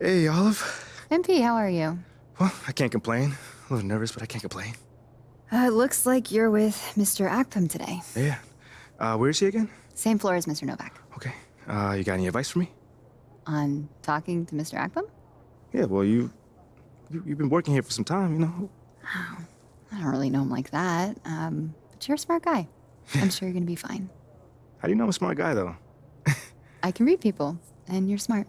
Hey, Olive. MP, how are you? Well, I can't complain. A little nervous, but I can't complain. It looks like you're with Mr. Akpam today. Yeah. Where is he again? Same floor as Mr. Novak. Okay. You got any advice for me? On talking to Mr. Akpam? Yeah, well, you've been working here for some time, you know. Oh, I don't really know him like that. But you're a smart guy. I'm sure you're gonna be fine. How do you know I'm a smart guy, though? I can read people, and you're smart.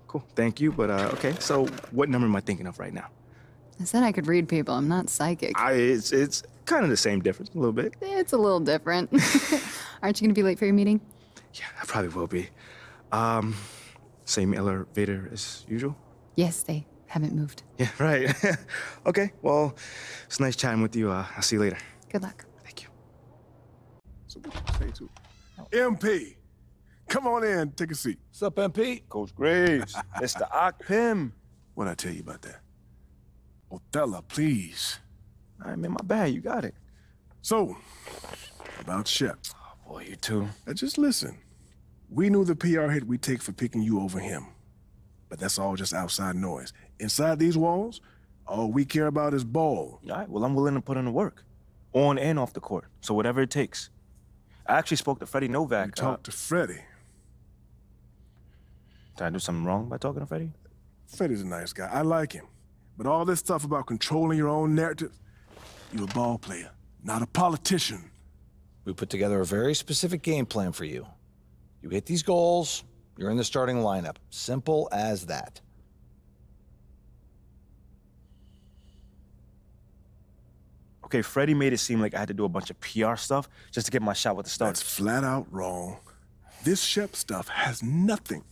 Cool, thank you, but okay, so what number am I thinking of right now? I said I could read people. I'm not psychic. It's kind of the same difference, a little bit. It's a little different. Aren't you gonna be late for your meeting? Yeah, I probably will be. Same elevator as usual? Yes, they haven't moved. Yeah, right. Okay, well, it's nice chatting with you. I'll see you later. Good luck. Thank you. So what you say to MP, come on in, take a seat. What's up, MP? Coach Graves. Mr. Akpam. What'd I tell you about that? Othello, please. All right, man, my bad. You got it. So, about Shep. Oh, boy, you too. Now just listen. We knew the PR hit we'd take for picking you over him. But that's all just outside noise. Inside these walls, all we care about is ball. All right, well, I'm willing to put in the work. On and off the court. So whatever it takes. I actually spoke to Freddie Novak. You talked to Freddie. Did I do something wrong by talking to Freddie? Freddie's a nice guy. I like him. But all this stuff about controlling your own narrative, you're a ball player, not a politician. We put together a very specific game plan for you. You hit these goals, you're in the starting lineup. Simple as that. Okay, Freddie made it seem like I had to do a bunch of PR stuff just to get my shot with the Stars. That's flat out wrong. This Shep stuff has nothing,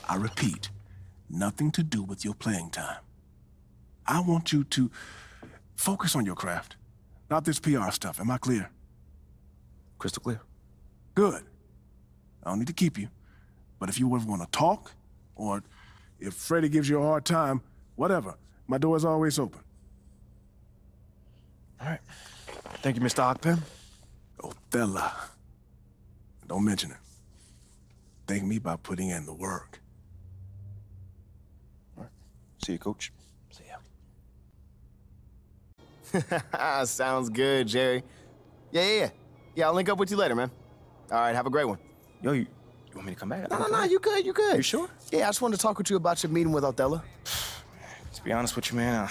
I repeat, nothing to do with your playing time. I want you to focus on your craft, not this PR stuff. Am I clear? Crystal clear. Good. I don't need to keep you. But if you ever want to talk, or if Freddie gives you a hard time, whatever, my door is always open. All right. Thank you, Mr. Akpam. Othello. Don't mention it. Thank me by putting in the work. All right. See you, Coach. See ya. Sounds good, Jerry. Yeah, I'll link up with you later, man. All right, have a great one. Yo, you want me to come back? No, you good. You sure? Yeah, I just wanted to talk with you about your meeting with Othello. To be honest with you, man,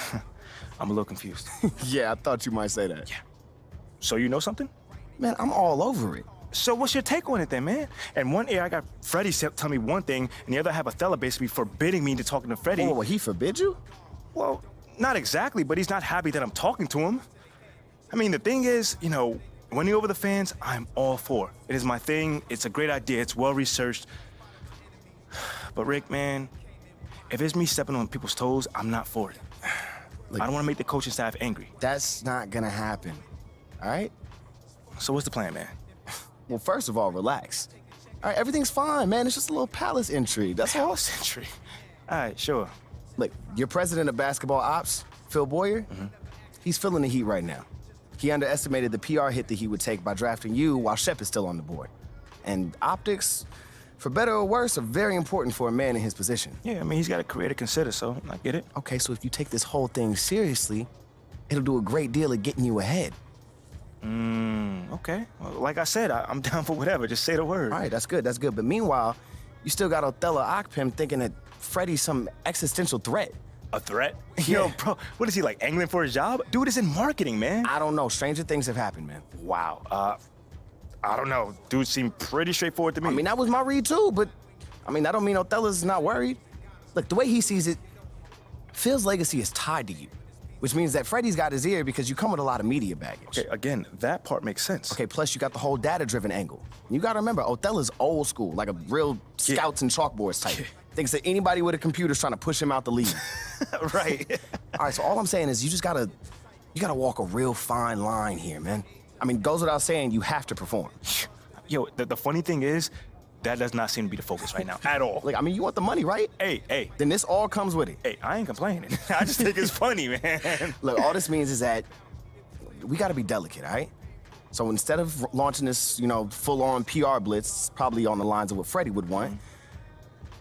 I'm a little confused. Yeah, I thought you might say that. Yeah. So you know something? Man, I'm all over it. So what's your take on it then, man? And one ear I got Freddie tell me one thing, and the other I have Othello basically forbidding me to talking to Freddie. Oh, well, he forbid you? Well, not exactly, but he's not happy that I'm talking to him. I mean, the thing is, you know, winning over the fans, I'm all for. It is my thing. It's a great idea. It's well-researched. But Rick, man, if it's me stepping on people's toes, I'm not for it. Look, I don't want to make the coaching staff angry. That's not gonna happen, all right? So what's the plan, man? Well, first of all, relax. All right, everything's fine, man. It's just a little palace intrigue, that's all. Palace intrigue? All right, sure. Look, your president of basketball ops, Phil Boyer, he's feeling the heat right now. He underestimated the PR hit that he would take by drafting you while Shep is still on the board. And optics, for better or worse, are very important for a man in his position. Yeah, I mean, he's got a career to consider, so I get it. Okay, so if you take this whole thing seriously, it'll do a great deal of getting you ahead. Okay. Well, like I said, I'm down for whatever. Just say the word. All right, that's good. But meanwhile, you still got Othello Akpam thinking that Freddie's some existential threat. A threat? Yeah. Yo, bro, what is he, like, angling for his job? Dude is in marketing, man. I don't know. Stranger things have happened, man. Wow. I don't know. Dude seemed pretty straightforward to me. I mean, that was my read, too, but, I mean, that don't mean Othello's not worried. Look, the way he sees it, Phil's legacy is tied to you, which means that Freddie's got his ear because you come with a lot of media baggage. Okay, again, that part makes sense. Okay, plus you got the whole data-driven angle. You gotta remember, Othello's old school, like a real scouts and chalkboards type. Thinks that anybody with a computer's trying to push him out the league. Right. All right, so all I'm saying is you gotta walk a real fine line here, man. I mean, goes without saying, you have to perform. Yo, the funny thing is, that does not seem to be the focus right now, at all. Like, I mean, you want the money, right? Hey. Then this all comes with it. Hey, I ain't complaining. I just think it's funny, man. Look, all this means is that we gotta be delicate, all right? So instead of launching this, full-on PR blitz, probably on the lines of what Freddie would want,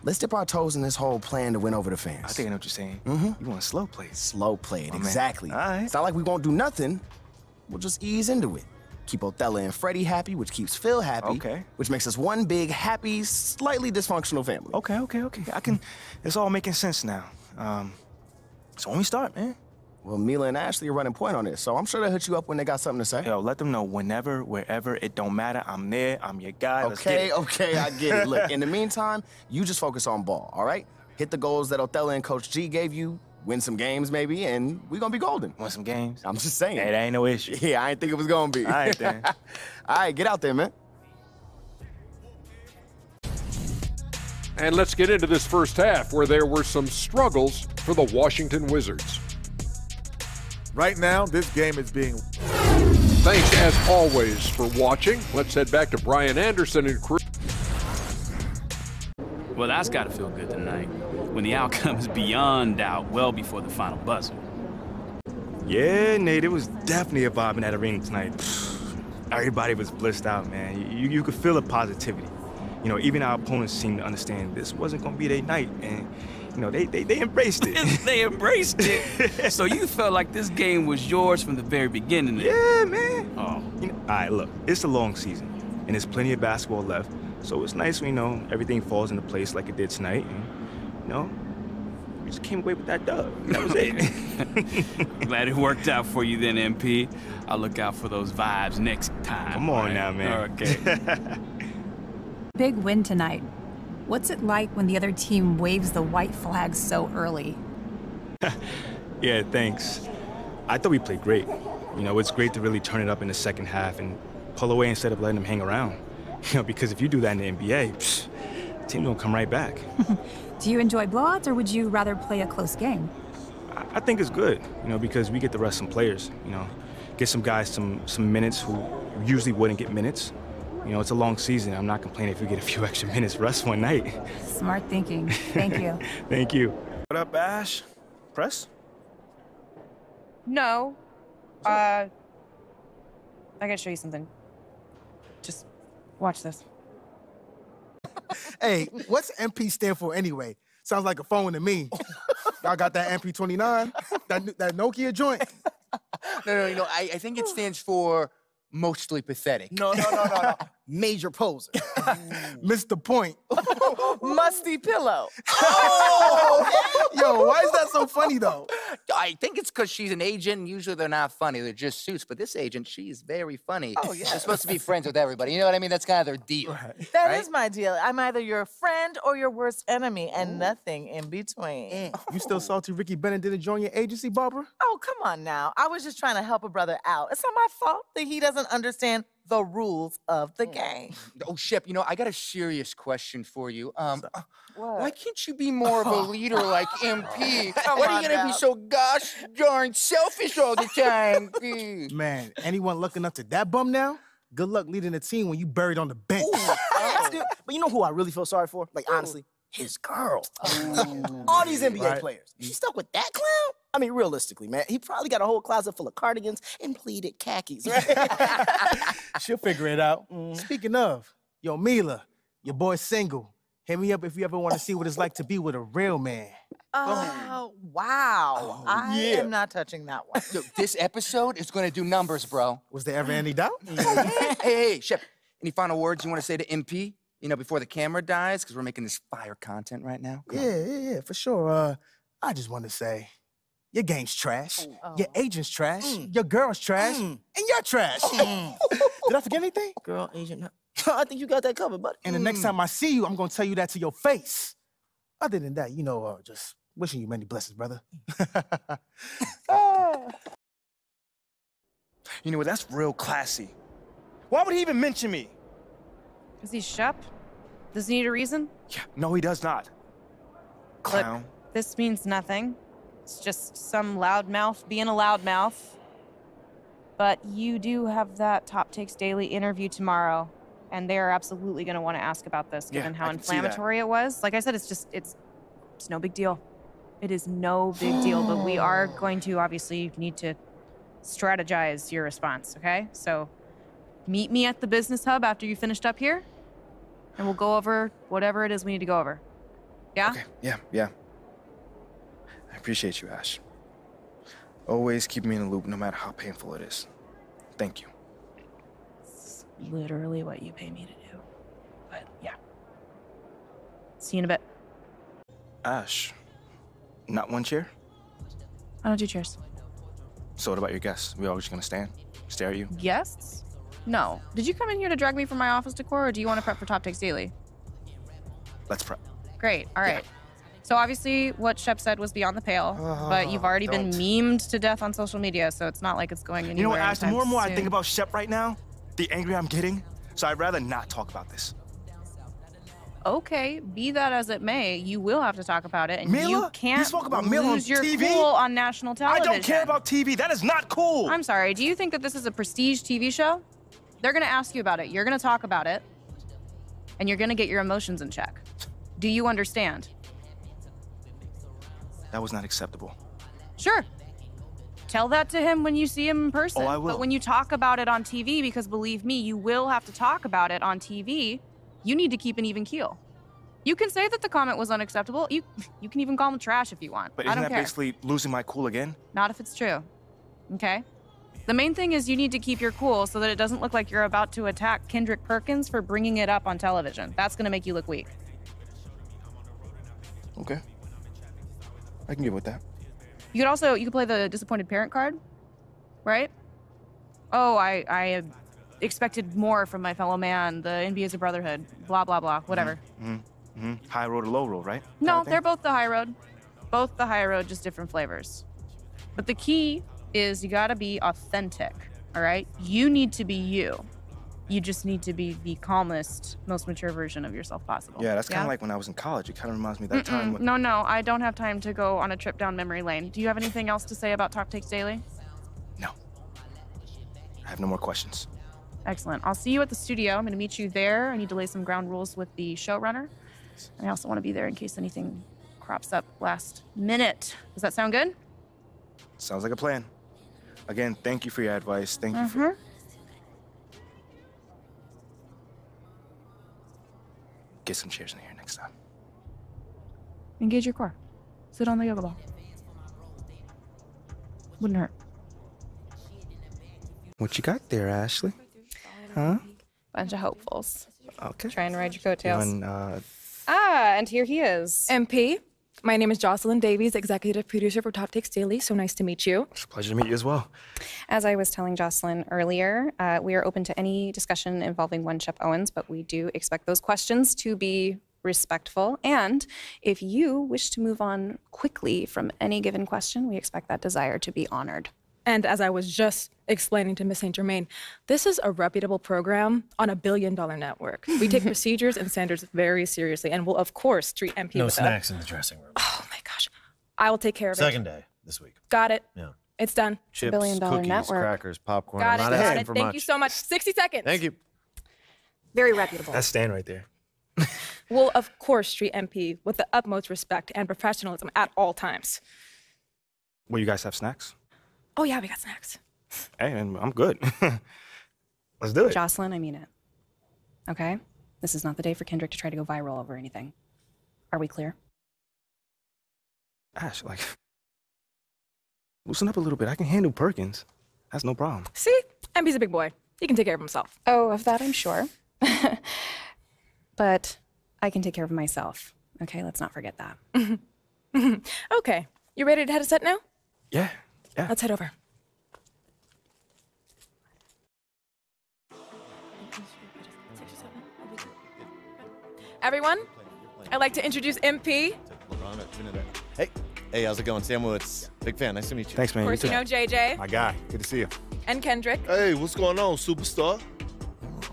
let's dip our toes in this whole plan to win over the fans. I think I know what you're saying. You want to slow play. Slow play it, Oh, man. exactly. All right. It's not like we won't do nothing. We'll just ease into it. Keep Othello and Freddie happy, which keeps Phil happy. Okay. Which makes us one big, happy, slightly dysfunctional family. Okay. It's all making sense now. So when we start, man. Well, Mila and Ashley are running point on this, so I'm sure they'll hit you up when they got something to say. Yo, let them know whenever, wherever, it don't matter. I'm there, I'm your guy. Let's get it. Okay, I get it. Look, in the meantime, you just focus on ball, all right? Hit the goals that Othello and Coach G gave you, win some games maybe, and we're gonna be golden. Want some games? I'm just saying. Hey, that ain't no issue. Yeah, I didn't think it was gonna be. All right, then. All right, get out there, man. And let's get into this first half where there were some struggles for the Washington Wizards. Right now, this game is being... Thanks, as always, for watching. Let's head back to Brian Anderson and crew. Well, that's got to feel good tonight, when the outcome is beyond doubt, well before the final buzzer. Yeah, Nate, it was definitely a vibe in that arena tonight. Everybody was blissed out, man. You could feel the positivity. You know, even our opponents seemed to understand this wasn't going to be their night, and, you know, they embraced it. They embraced it? So you felt like this game was yours from the very beginning then? Yeah, man. Oh. You know, all right, look, it's a long season, and there's plenty of basketball left, so it's nice when, you know, everything falls into place like it did tonight, and, you know, we just came away with that dub. That was it. Glad it worked out for you then, MP. I'll look out for those vibes next time. Come on right? now, man. Okay. Big win tonight. What's it like when the other team waves the white flag so early? Yeah, thanks. I thought we played great. You know, it's great to really turn it up in the second half and pull away instead of letting them hang around. You know, because if you do that in the NBA, the team don't come right back. Do you enjoy blowouts, or would you rather play a close game? I think it's good, you know, because we get to rest some players, you know, get some guys some minutes who usually wouldn't get minutes. You know, it's a long season. I'm not complaining if we get a few extra minutes rest one night. Smart thinking. Thank you. Thank you. What up, Ash? Press? No. I gotta show you something. Just watch this. Hey, what's MP stand for anyway? Sounds like a phone to me. Y'all got that MP29? That Nokia joint? No. I think it stands for mostly pathetic. No. Major poser. Missed the point. Musty pillow. Oh! Yo, why is that so funny, though? I think it's because she's an agent, and usually they're not funny. They're just suits. But this agent, she's very funny. Oh, yeah. They're supposed to be friends with everybody. You know what I mean? That's kind of their deal. That is my deal. I'm either your friend or your worst enemy, and nothing in between. You still salty Ricky Bennett didn't join your agency, Barbara? Oh, come on now. I was just trying to help a brother out. It's not my fault that he doesn't understand the rules of the game. Oh, Shep, you know, I got a serious question for you. What? Why can't you be more of a leader like MP? Come Why on are you gonna now. be so gosh darn selfish all the time? Man, anyone looking up to that bum now? Good luck leading the team when you buried on the bench. But you know who I really feel sorry for? Like, honestly? His girl. All these NBA players. She stuck with that clown? I mean, realistically, man, he probably got a whole closet full of cardigans and pleated khakis, right? She'll figure it out. Speaking of, yo, Mila, your boy's single. Hit me up if you ever want to see what it's like to be with a real man. Oh, wow. I am not touching that one. So this episode is gonna do numbers, bro. Was there ever any doubt? Hey, Shep, any final words you want to say to MP? You know, before the camera dies, because we're making this fire content right now. Yeah, for sure. I just want to say, your game's trash, your agent's trash, your girl's trash, and you're trash. Did I forget anything? Girl, agent, I think you got that covered, buddy. And the next time I see you, I'm going to tell you that to your face. Other than that, you know, just wishing you many blessings, brother. You know what? That's real classy. Why would he even mention me? Is he Shep? Does he need a reason? Yeah, no, he does not. Clown. Look, this means nothing. It's just some loudmouth being a loudmouth. But you do have that Top Takes Daily interview tomorrow, and they are absolutely going to want to ask about this, given how inflammatory it was. Like I said, it's no big deal. It is no big deal, but we are going to obviously need to strategize your response, okay? So meet me at the business hub after you finished up here, and we'll go over whatever it is we need to go over. Yeah? Okay, yeah. I appreciate you, Ash. Always keep me in the loop, no matter how painful it is. Thank you. It's literally what you pay me to do. But yeah. See you in a bit. Ash, not one chair? I don't do chairs. So what about your guests? We all just gonna stand, stare at you? Guests? No. Did you come in here to drag me from my office decor, or do you want to prep for Top Takes Daily? Let's prep. Great. All right. So obviously what Shep said was beyond the pale, but you've already been memed to death on social media, so it's not like it's going anywhere. You know what, Ash, the more and more I soon. think about Shep right now, the angrier I'm getting, so I'd rather not talk about this. Okay, be that as it may, you will have to talk about it, and Mila? you You can't spoke about Mila on lose your TV? cool on national television. I don't care about TV. That is not cool. I'm sorry. Do you think that this is a prestige TV show? They're gonna ask you about it. You're gonna talk about it, and you're gonna get your emotions in check. Do you understand? That was not acceptable. Sure. Tell that to him when you see him in person. Oh, I will. But when you talk about it on TV, because believe me, you will have to talk about it on TV, you need to keep an even keel. You can say that the comment was unacceptable. You can even call him trash if you want. But I isn't don't that care. basically losing my cool again? Not if it's true. Okay? The main thing is you need to keep your cool so that it doesn't look like you're about to attack Kendrick Perkins for bringing it up on television. That's gonna make you look weak. Okay. I can get with that. You could play the disappointed parent card, right? Oh, I expected more from my fellow man. The NBA is a brotherhood. Blah, blah, blah. Whatever. High road or low road, right? No, they're both the high road. Both the high road, just different flavors. But the key is you gotta be authentic, all right? You need to be you. You just need to be the calmest, most mature version of yourself possible. Yeah, that's kind of like when I was in college. It kind of reminds me of that time when... No, I don't have time to go on a trip down memory lane. Do you have anything else to say about Top Takes Daily? No. I have no more questions. Excellent. I'll see you at the studio. I'm gonna meet you there. I need to lay some ground rules with the showrunner. And I also want to be there in case anything crops up last minute. Does that sound good? Sounds like a plan. Again, thank you for your advice. Thank you for... Get some chairs in here next time. Engage your core. Sit on the yoga ball. Wouldn't hurt. What you got there, Ashley? Huh? Bunch of hopefuls. Okay. Trying to ride your coattails. And, and here he is. MP, my name is Jocelyn Davies, executive producer for Top Takes Daily. So nice to meet you. It's a pleasure to meet you as well. As I was telling Jocelyn earlier, we are open to any discussion involving one Shep Owens, but we do expect those questions to be respectful. And if you wish to move on quickly from any given question, we expect that desire to be honored. And as I was just explaining to Miss St. Germain, this is a reputable program on a billion-dollar network. We take procedures and standards very seriously and will, of course, treat MP No with snacks in the dressing room. Oh, my gosh. I will take care of it. Second day this week. Got it. Yeah. It's done. Chips, billion-dollar cookies, network. crackers, popcorn. Got I'm it. not Got asking it. for Thank much. you so much. 60 seconds. Thank you. Very reputable. That's Stan right there. We'll, of course, treat MP with the utmost respect and professionalism at all times. Will you guys have snacks? Oh, yeah, we got snacks. Hey, I'm good. Let's do it. Jocelyn, I mean it. Okay? This is not the day for Kendrick to try to go viral over anything. Are we clear? Ash, loosen up a little bit. I can handle Perkins. That's no problem. See? MP's a big boy. He can take care of himself. Oh, of that I'm sure. But I can take care of myself. Okay, let's not forget that. Okay. You ready to head a set now? Yeah. Let's head over. Everyone, I'd like to introduce MP. Hey, how's it going? Sam Woods. Big fan. Nice to meet you. Thanks, man. Of course, you know JJ. My guy. Good to see you. And Kendrick. Hey, what's going on, superstar?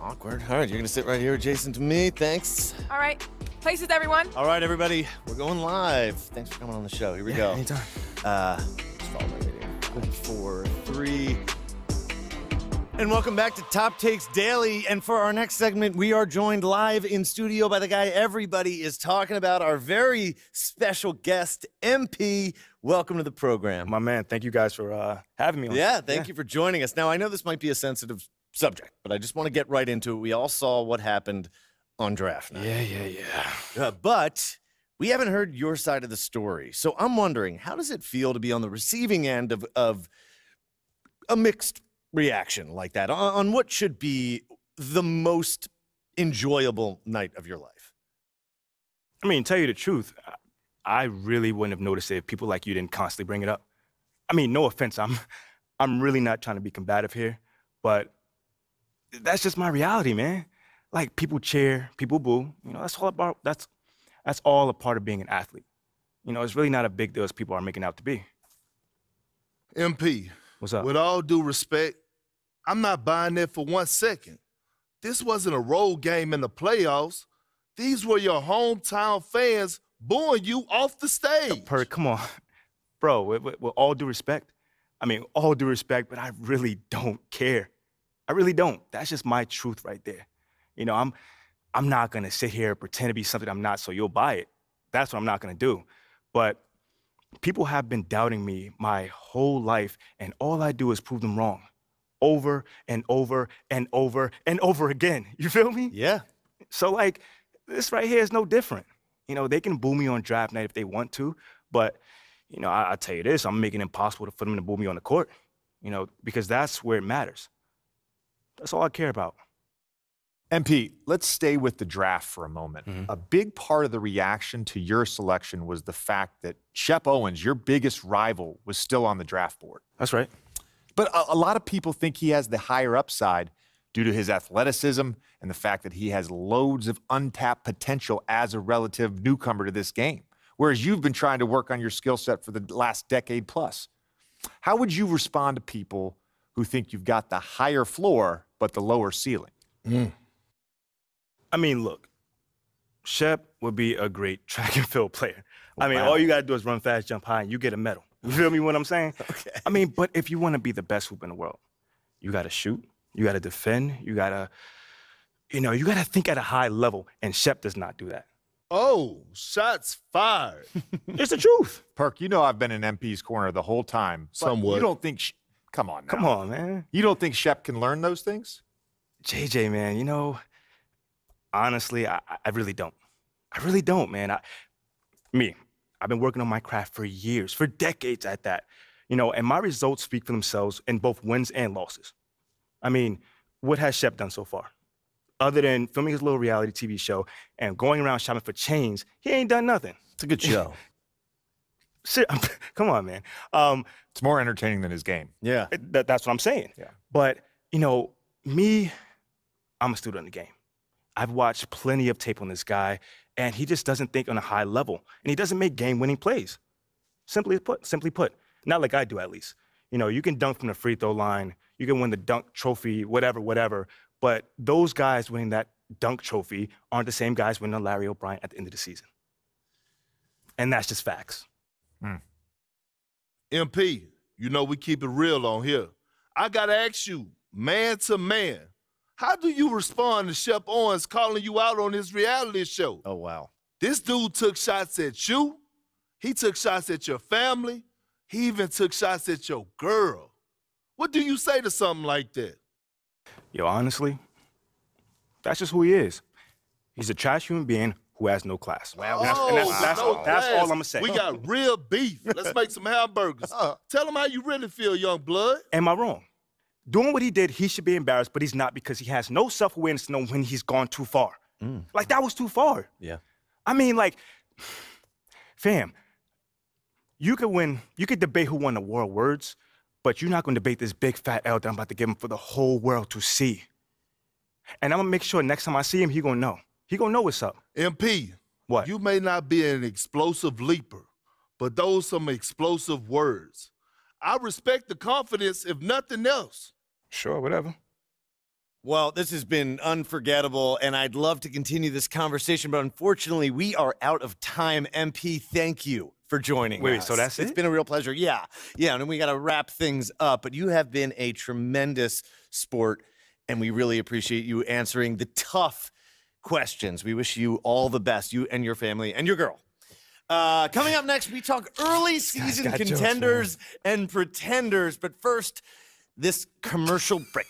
Awkward. All right, you're gonna sit right here adjacent to me. Thanks. All right. Places, everyone. All right, everybody. We're going live. Thanks for coming on the show. Here we go. Anytime. Just follow my video. 5, 4, 3. And welcome back to Top Takes Daily. And for our next segment, we are joined live in studio by the guy everybody is talking about, our very special guest, MP. Welcome to the program. My man, thank you guys for having me on. Yeah, thank you for joining us. Now, I know this might be a sensitive subject, but I just want to get right into it. We all saw what happened on draft night. Yeah. But We haven't heard your side of the story, so I'm wondering, how does it feel to be on the receiving end of a mixed reaction like that on what should be the most enjoyable night of your life? I mean, tell you the truth, I really wouldn't have noticed it if people like you didn't constantly bring it up. I mean, no offense, I'm really not trying to be combative here, but that's just my reality, man. Like, people cheer, people boo. You know, that's all a part of being an athlete. You know, it's really not a big deal as people are making out to be. MP. What's up? With all due respect, I'm not buying that for 1 second. This wasn't a road game in the playoffs. These were your hometown fans booing you off the stage. Come on. Bro, with all due respect, I mean, all due respect, but I really don't care. I really don't. That's just my truth right there. You know, I'm not gonna sit here and pretend to be something I'm not so you'll buy it. That's what I'm not gonna do. But people have been doubting me my whole life, and all I do is prove them wrong. Over and over and over and over again. You feel me? Yeah. So, like, this right here is no different. You know, they can boo me on draft night if they want to, but, you know, I'll tell you this, I'm making it impossible for them to boo me on the court, you know, because that's where it matters. That's all I care about. MP, let's stay with the draft for a moment. Mm-hmm. A big part of the reaction to your selection was the fact that Shep Owens, your biggest rival, was still on the draft board. That's right. But a lot of people think he has the higher upside due to his athleticism and the fact that he has loads of untapped potential as a relative newcomer to this game, whereas you've been trying to work on your skill set for the last decade plus. How would you respond to people who think you've got the higher floor but the lower ceiling? I mean, look, Shep would be a great track and field player. I mean, Wow. all you gotta do is run fast, jump high, and you get a medal. You feel me what I'm saying? Okay. I mean, but if you wanna be the best hoop in the world, you gotta shoot, you gotta defend, you gotta think at a high level, and Shep does not do that. Oh, shots fired. It's the truth. Perk, you know I've been in MP's corner the whole time. But Somewhat. You don't think, come on now. Come on, man. You don't think Shep can learn those things? JJ, man, you know, honestly, I really don't. I really don't, man. I've been working on my craft for years, for decades at that. You know, and my results speak for themselves in both wins and losses. I mean, what has Shep done so far? Other than filming his little reality TV show and going around shopping for chains, he ain't done nothing. It's a good show. Shit, come on, man. It's more entertaining than his game. Yeah. That's what I'm saying. Yeah. But, you know, I'm a student of the game. I've watched plenty of tape on this guy, and he just doesn't think on a high level, and he doesn't make game-winning plays. Simply put, not like I do at least. You know, you can dunk from the free throw line, you can win the dunk trophy, whatever, but those guys winning that dunk trophy aren't the same guys winning a Larry O'Brien at the end of the season. And that's just facts. MP, you know we keep it real on here. I gotta ask you, man to man, how do you respond to Shep Owens calling you out on his reality show? Oh, wow. This dude took shots at you. He took shots at your family. He even took shots at your girl. What do you say to something like that? Yo, honestly, that's just who he is. He's a trash human being who has no class. Wow. That's all I'm gonna say. We got real beef. Let's make some hamburgers. Tell him how you really feel, young blood. Am I wrong? Doing what he did, he should be embarrassed, but he's not because he has no self-awareness to know when he's gone too far. Like, that was too far. Yeah. I mean, like, fam, you could debate who won the war of words, but you're not gonna debate this big fat L that I'm about to give him for the whole world to see. And I'm gonna make sure next time I see him, he gonna know. He gonna know what's up. MP, what? You may not be an explosive leaper, but those some explosive words. I respect the confidence, if nothing else. Sure, whatever. Well, this has been unforgettable, and I'd love to continue this conversation, but unfortunately, we are out of time. MP, thank you for joining us. Wait, so that's it? It's been a real pleasure. Yeah, and then we got to wrap things up, but you have been a tremendous sport, and we really appreciate you answering the tough questions. We wish you all the best, you and your family and your girl. Coming up next, we talk early season contenders and pretenders, but first, this commercial break.